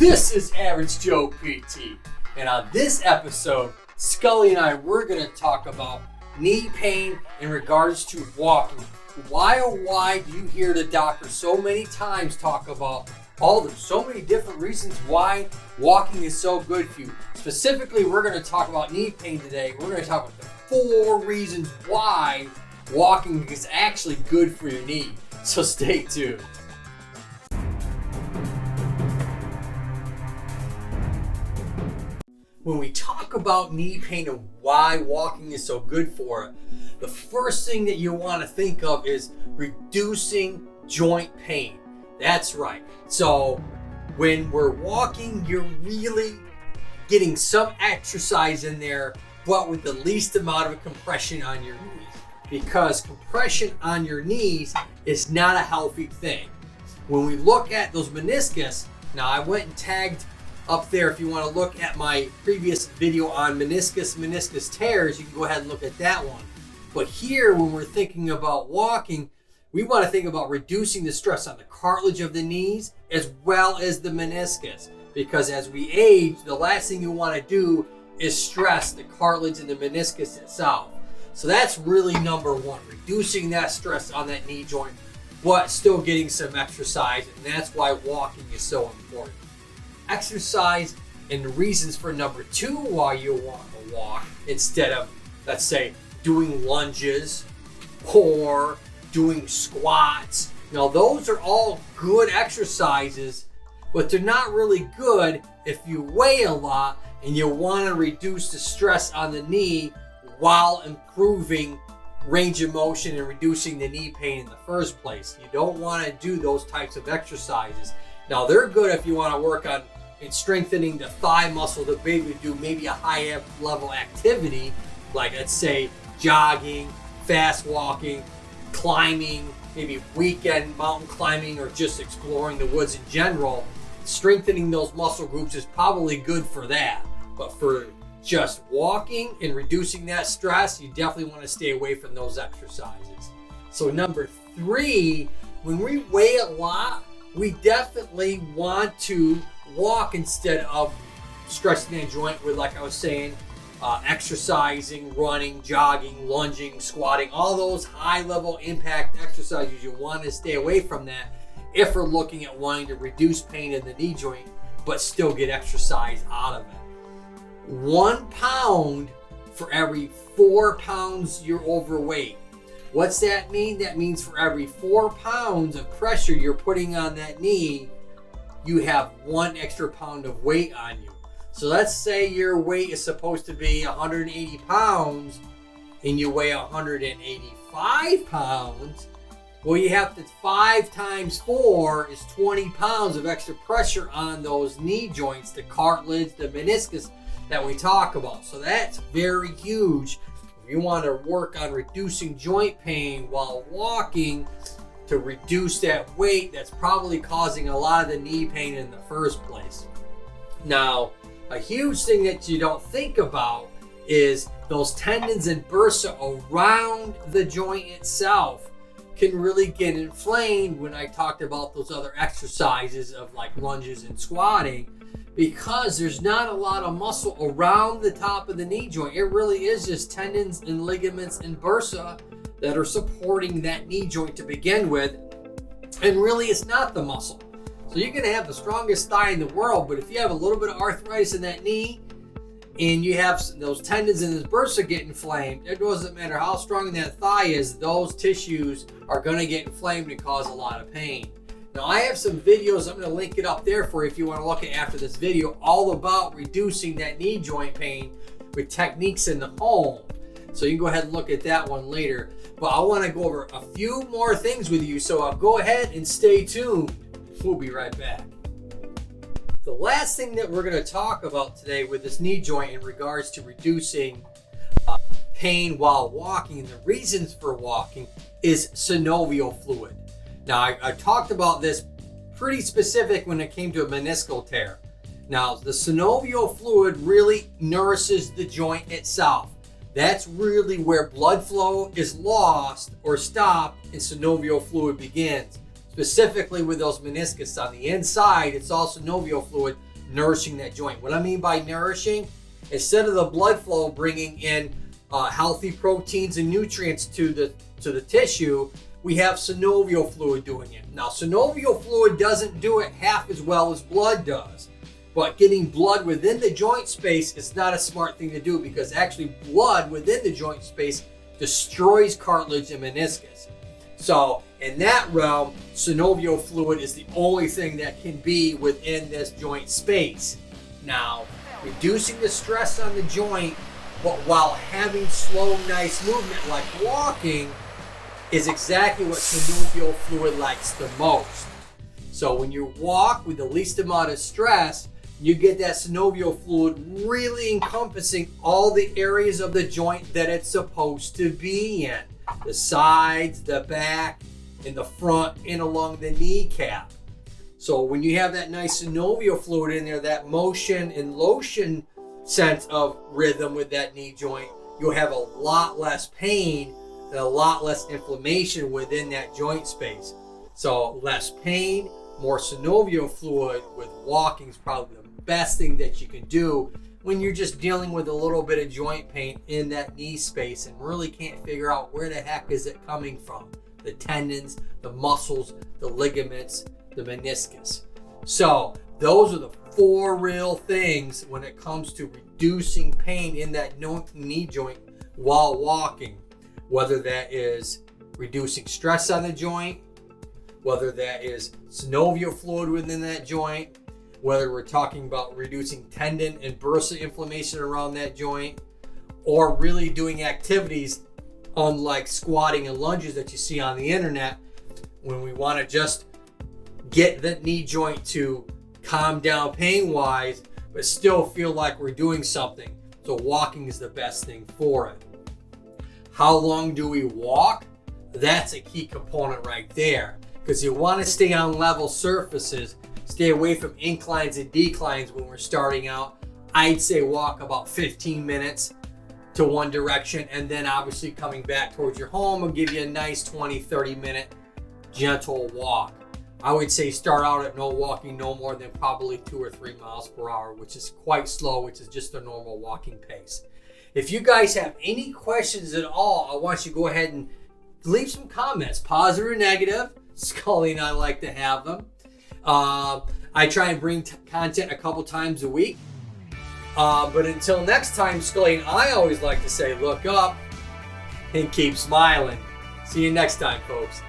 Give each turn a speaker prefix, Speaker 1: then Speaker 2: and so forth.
Speaker 1: This is Average Joe PT, and on this episode, Scully and I, we're going to talk about knee pain in regards to walking. Why do you hear the doctor so many times talk about so many different reasons why walking is so good for you? Specifically, we're going to talk about knee pain today. We're going to talk about the 4 reasons why walking is actually good for your knee. So stay tuned. When we talk about knee pain and why walking is so good for it, the first thing that you want to think of is reducing joint pain. That's right. So when we're walking, you're really getting some exercise in there, but with the least amount of compression on your knees. Because compression on your knees is not a healthy thing. When we look at those meniscus, now I went and tagged up there, if you want to look at my previous video on meniscus tears, you can go ahead and look at that one. But here, when we're thinking about walking, we want to think about reducing the stress on the cartilage of the knees as well as the meniscus. Because as we age, the last thing you want to do is stress the cartilage and the meniscus itself. So that's really number one, reducing that stress on that knee joint, but still getting some exercise, and that's why walking is so important. Exercise and the reasons for number 2 why you want to walk instead of, let's say, doing lunges or doing squats. Now, those are all good exercises, but they're not really good if you weigh a lot and you want to reduce the stress on the knee while improving range of motion and reducing the knee pain in the first place. You don't want to do those types of exercises. Now, they're good if you want to work on and strengthening the thigh muscle to be able to do maybe a high level activity, like let's say jogging, fast walking, climbing, maybe weekend mountain climbing, or just exploring the woods in general. Strengthening those muscle groups is probably good for that. But for just walking and reducing that stress, you definitely want to stay away from those exercises. So number 3, when we weigh a lot, we definitely want to walk instead of stretching that joint with, like I was saying, exercising, running, jogging, lunging, squatting, all those high level impact exercises. You want to stay away from that if we're looking at wanting to reduce pain in the knee joint but still get exercise out of it. 1 pound for every 4 pounds you're overweight. What's that mean? That means for every 4 pounds of pressure you're putting on that knee, you have 1 extra pound of weight on you. So let's say your weight is supposed to be 180 pounds and you weigh 185 pounds. Well, you have to 5 times 4 is 20 pounds of extra pressure on those knee joints, the cartilage, the meniscus that we talk about. So that's very huge. If you want to work on reducing joint pain while walking, to reduce that weight that's probably causing a lot of the knee pain in the first place. Now, a huge thing that you don't think about is those tendons and bursa around the joint itself can really get inflamed when I talked about those other exercises of like lunges and squatting, because there's not a lot of muscle around the top of the knee joint. It really is just tendons and ligaments and bursa that are supporting that knee joint to begin with, and really it's not the muscle. So you can have the strongest thigh in the world, but if you have a little bit of arthritis in that knee and you have those tendons and this bursa get inflamed, it doesn't matter how strong that thigh is, those tissues are going to get inflamed and cause a lot of pain. Now, I have some videos, I'm going to link it up there for you if you want to look at after this video, all about reducing that knee joint pain with techniques in the home. So you can go ahead and look at that one later. But I want to go over a few more things with you, so I'll go ahead and stay tuned. We'll be right back. The last thing that we're going to talk about today with this knee joint in regards to reducing pain while walking and the reasons for walking is synovial fluid. Now, I talked about this pretty specific when it came to a meniscal tear. Now, the synovial fluid really nourishes the joint itself. That's really where blood flow is lost or stopped and synovial fluid begins. Specifically with those meniscus on the inside, it's all synovial fluid. nourishing that joint. What I mean by nourishing, instead of the blood flow bringing in healthy proteins and nutrients to the tissue, we have synovial fluid doing it. Now, synovial fluid doesn't do it half as well as blood does. But getting blood within the joint space is not a smart thing to do, because actually blood within the joint space destroys cartilage and meniscus. So in that realm, synovial fluid is the only thing that can be within this joint space. Now, reducing the stress on the joint, but while having slow, nice movement like walking, is exactly what synovial fluid likes the most. So when you walk with the least amount of stress, you get that synovial fluid really encompassing all the areas of the joint that it's supposed to be in. The sides, the back, in the front, and along the kneecap. So when you have that nice synovial fluid in there, that motion and lotion sense of rhythm with that knee joint, you'll have a lot less pain and a lot less inflammation within that joint space. So less pain, more synovial fluid with walking is probably the best thing that you can do when you're just dealing with a little bit of joint pain in that knee space and really can't figure out where the heck is it coming from. The tendons, the muscles, the ligaments, the meniscus. So those are the 4 real things when it comes to reducing pain in that knee joint while walking. Whether that is reducing stress on the joint, whether that is synovial fluid within that joint, whether we're talking about reducing tendon and bursa inflammation around that joint, or really doing activities unlike squatting and lunges that you see on the internet, when we want to just get the knee joint to calm down pain-wise, but still feel like we're doing something. So walking is the best thing for it. How long do we walk? That's a key component right there, because you want to stay on level surfaces. Stay away from inclines and declines when we're starting out. I'd say walk about 15 minutes to one direction, and then obviously coming back towards your home will give you a nice 20-30 minute gentle walk. I would say start out at walking no more than probably 2 or 3 miles per hour, which is quite slow, which is just a normal walking pace. If you guys have any questions at all, I want you to go ahead and leave some comments, positive or negative. Scully and I like to have them. I try and bring content a couple times a week. But until next time, Scully and I always like to say, look up and keep smiling. See you next time, folks.